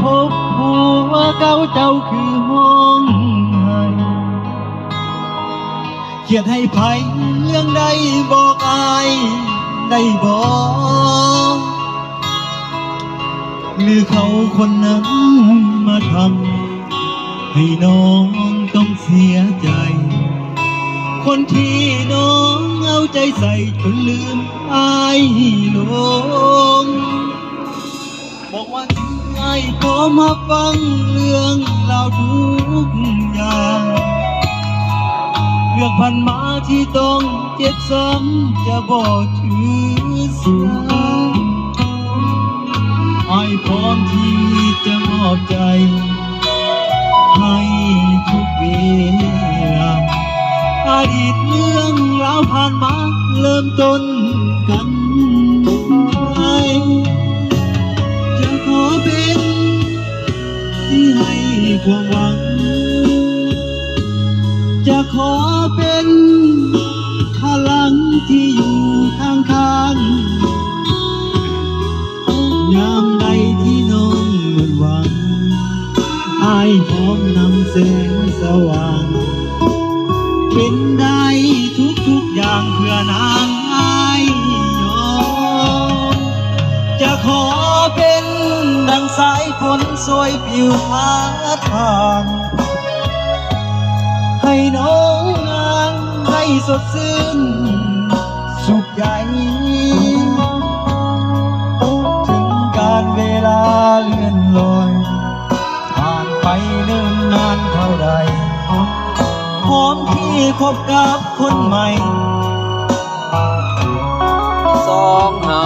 พบผัวเก่าเจ้าคือห้องไห้เขียนให้ไผเรื่องใดบอกอายได้บอกหรือเขาคนนั้นมาทำให้น้องต้องเสียใจคนที่น้องเอาใจใส่จนลืมอายลงบอกว่าอายขอมาฟังเรื่องราวทุกอย่างเรื่องผ่านมาที่ต้องเจ็บซ้ำจะบอกถือสาอายพร้อมที่จะมอบใจให้ทุกเวลาอดีตเรื่องราวผ่านมาเริ่มต้นกันใหม่จะขอเป็นที่ให้ความหวังจะขอเป็นพลังที่อยู่ข้างๆยามใดที่น้องหมดหวังอายพร้อมนำแสงสว่างเป็นได้ทุกอย่างเพื่อนางอายยอมจะขอเป็นดังสายฝนสวยผิวพาทางให้น้องนางให้สดชื่นสุขใจถึงการเวลาเลื่อนลอยผ่านไปเนิ่นนานเท่าใดพร้อมที่คบกับคนใหม่สองเฮา